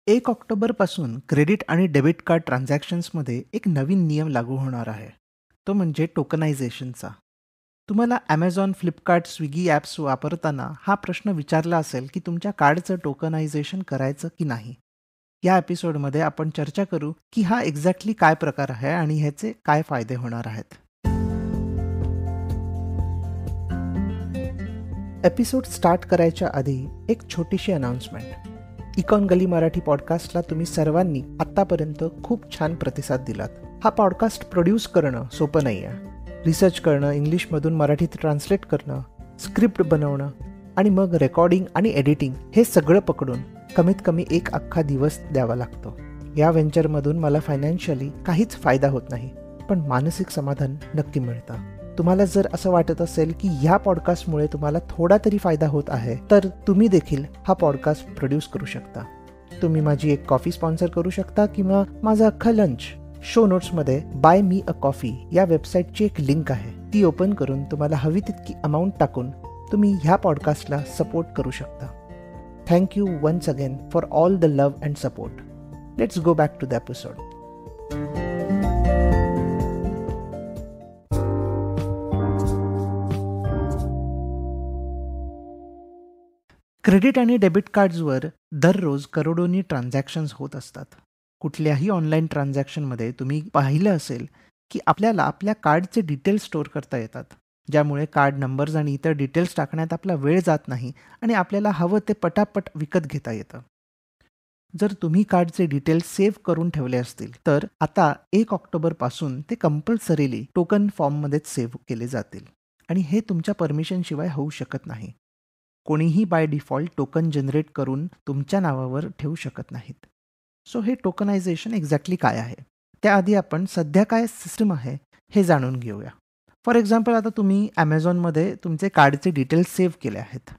1 ऑक्टोबरपासून क्रेडिट आणि debit card ट्रान्झॅक्शन्समध्ये एक नवीन नियम लागू होणार आहे. तो म्हणजे टोकनायझेशनचा. तुम्हाला Amazon, Flipkart, Swiggy ॲप्स वापरताना हा प्रश्न विचारला असेल की तुमच्या कार्डचं टोकनायझेशन करायचं की नाही? या एपिसोडमध्ये आपण चर्चा करू की हा एक्झॅक्टली काय प्रकार आहे आणि ह्याचे काय फायदे होणार आहेत. एपिसोड स्टार्ट करायच्या आधी एक छोटीशी अनाउन्समेंट. इकॉन गली मराठी पॉडकास्टला तुम्ही सर्वांनी आत्तापर्यंत खूप छान प्रतिसाद दिलात. हा पॉडकास्ट प्रोड्यूस करणं सोपं नाही आहे. रिसर्च करणं, इंग्लिशमधून मराठीत ट्रान्सलेट करणं, स्क्रिप्ट बनवणं आणि मग रेकॉर्डिंग आणि एडिटिंग हे सगळं पकडून कमीत कमी एक अख्खा दिवस द्यावा लागतो. या व्हेंचरमधून मला फायनान्शियली काहीच फायदा होत नाही, पण मानसिक समाधान नक्की मिळतं. तुम्हाला जर असं वाटत असेल की ह्या पॉडकास्टमुळे तुम्हाला थोडा तरी फायदा होत आहे, तर तुम्ही देखील हा पॉडकास्ट प्रोड्यूस करू शकता. तुम्ही माझी एक कॉफी स्पॉन्सर करू शकता किंवा माझा अख्खा लंच. शो नोट्समध्ये बाय मी अ कॉफी या वेबसाईटची एक लिंक आहे. ती ओपन करून तुम्हाला हवी तितकी अमाऊंट टाकून तुम्ही ह्या पॉडकास्टला सपोर्ट करू शकता. Thank you once again for all the love and support. Let's go back to the episode. Credit आणि डेबिट कार्ड्सवर दररोज करोडोनी ट्रान्झॅक्शन्स होत असतात. कुठल्याही ऑनलाईन ट्रान्झॅक्शनमध्ये तुम्ही पाहिलं असेल की आपल्याला आपल्या कार्डचे डिटेल्स स्टोअर करता येतात, ज्यामुळे कार्ड नंबर्स आणि इतर डिटेल्स टाकण्यात आपला वेळ जात नाही आणि आपल्याला हवं ते पटापट विकत घेता येतं. जर तुम्ही कार्डचे डिटेल्स सेव्ह करून ठेवले असतील तर आता 1 ऑक्टोबरपासून ते कंपल्सरीली टोकन फॉर्ममध्येच सेव्ह केले जातील आणि हे तुमच्या परमिशनशिवाय होऊ शकत नाही. कोणीही बाय डिफॉल्ट टोकन जनरेट करून तुमच्या नावावर ठेवू शकत नाहीत. सो हे टोकनायझेशन एक्झॅक्टली काय आहे? त्याआधी आपण सध्या काय सिस्टम आहे हे जाणून घेऊया. फॉर एक्झाम्पल, आता तुम्ही ॲमेझॉनमध्ये तुमचे कार्डचे डिटेल्स सेव्ह केले आहेत.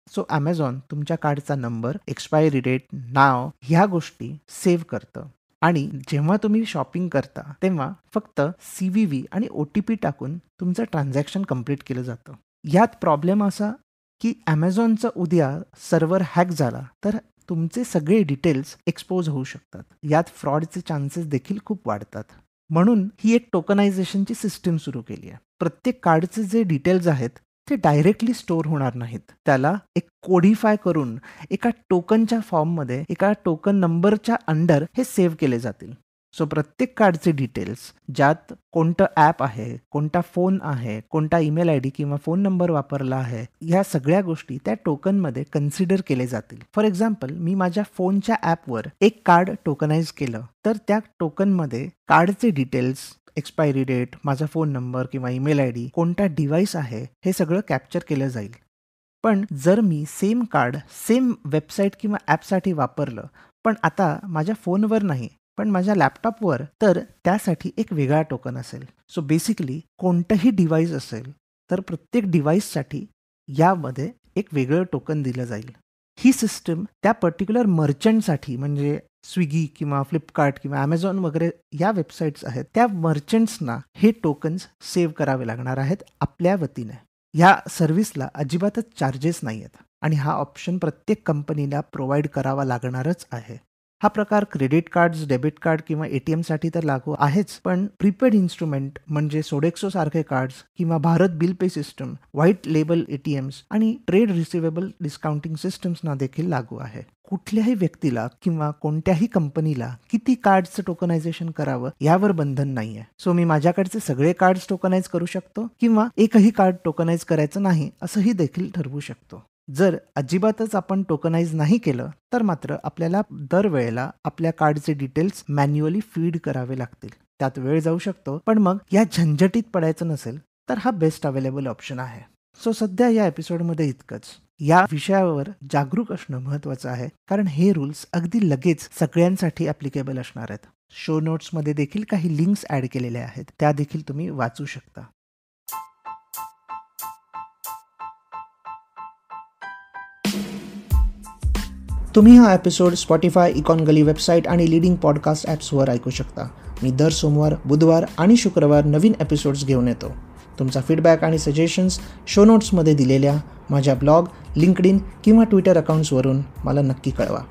सो ॲमेझॉन तुमच्या कार्डचा नंबर, एक्सपायरी डेट, नाव ह्या गोष्टी सेव्ह करतं आणि जेव्हा तुम्ही शॉपिंग करता तेव्हा फक्त CVV आणि OTP टाकून तुमचं ट्रान्झॅक्शन कंप्लीट केलं जातं. यात प्रॉब्लेम असा की ॲमेझॉनचा उद्या सर्व्हर हॅक झाला तर तुमचे सगळे डिटेल्स एक्सपोज होऊ शकतात. यात फ्रॉडचे चान्सेस देखील खूप वाढतात. म्हणून ही एक टोकनायझेशनची सिस्टीम सुरू केली आहे. प्रत्येक कार्डचे जे डिटेल्स आहेत ते डायरेक्टली स्टोअर होणार नाहीत. त्याला एक कोडिफाय करून एका टोकनच्या फॉर्ममध्ये एका टोकन नंबरच्या अंडर हे सेव्ह केले जातील. सो प्रत्येक कार्डचे डिटेल्स, ज्यात कोणतं ॲप आहे, कोणता फोन आहे, कोणता ईमेल ID किंवा फोन नंबर वापरला आहे, ह्या सगळ्या गोष्टी त्या टोकनमध्ये कन्सिडर केले जातील. फॉर एक्झाम्पल, मी माझ्या फोनच्या ॲपवर एक कार्ड टोकनाइज केलं तर त्या टोकनमध्ये कार्डचे डिटेल्स, एक्सपायरी डेट, माझा फोन नंबर किंवा ईमेल ID, कोणता डिव्हाइस आहे हे सगळं कॅप्चर केलं जाईल. पण जर मी सेम कार्ड सेम वेबसाईट किंवा ॲपसाठी वापरलं, पण आता माझ्या फोनवर नाही पण माझ्या लॅपटॉपवर, तर त्यासाठी एक वेगळा टोकन असेल. सो बेसिकली कोणतंही डिव्हाइस असेल तर प्रत्येक डिव्हाइससाठी यामध्ये एक वेगळं टोकन दिलं जाईल. ही सिस्टम त्या पर्टिक्युलर मर्चंटसाठी, म्हणजे स्विगी किंवा फ्लिपकार्ट किंवा ॲमेझॉन वगैरे या वेबसाईट्स आहेत, त्या मर्चंट्सना हे टोकन्स सेव्ह करावे लागणार आहेत आपल्या वतीने. ह्या सर्व्हिसला अजिबातच चार्जेस नाही आहेत आणि हा ऑप्शन प्रत्येक कंपनीला प्रोव्हाइड करावा लागणारच आहे. हा प्रकार क्रेडिट कार्ड्स, डेबिट कार्ड किंवा ATMसाठी तर लागू आहेच, पण प्रीपेड इन्स्ट्रुमेंट म्हणजे सोडेक्सो सारखे कार्ड्स किंवा Bharat bill pay system, white label ATMs आणि ट्रेड रिसिवेबल डिस्काउंटिंग सिस्टम्सना देखील लागू आहे. कुठल्याही व्यक्तीला किंवा कोणत्याही कंपनीला किती कार्ड्सचं टोकनायझेशन करावं यावर बंधन नाहीये. सो मी माझ्याकडचे सगळे कार्ड्स टोकनाइज करू शकतो किंवा एकही कार्ड टोकनाइज करायचं नाही असंही देखील ठरवू शकतो. जर अजिबातच आपण टोकनाइज नाही केलं तर मात्र आपल्याला दरवेळेला आपल्या कार्डचे डिटेल्स मॅन्युअली फीड करावे लागतील. त्यात वेळ जाऊ शकतो, पण मग या झंझटीत पडायचं नसेल तर हा बेस्ट अवेलेबल ऑप्शन आहे. सो सध्या या एपिसोडमध्ये इतकंच. या विषयावर जागरूक असणं महत्त्वाचं आहे, कारण हे रूल्स अगदी लगेच सगळ्यांसाठी ॲप्लिकेबल असणार आहेत. शो नोट्समध्ये देखील काही लिंक्स ॲड केलेल्या आहेत, त्या देखील तुम्ही वाचू शकता. तुम्ही हा एपिसोड स्पॉटिफाय, इकॉन गली वेबसाईट आणि लीडिंग पॉडकास्ट ॲप्सवर ऐकू शकता. मी दर सोमवार, बुधवार आणि शुक्रवार नवीन एपिसोड्स घेऊन येतो. तुमचा फीडबॅक आणि सजेशन्स शो नोट्समध्ये दिलेल्या माझ्या ब्लॉग, लिंक्डइन किंवा ट्विटर अकाउंट्सवरून मला नक्की कळवा.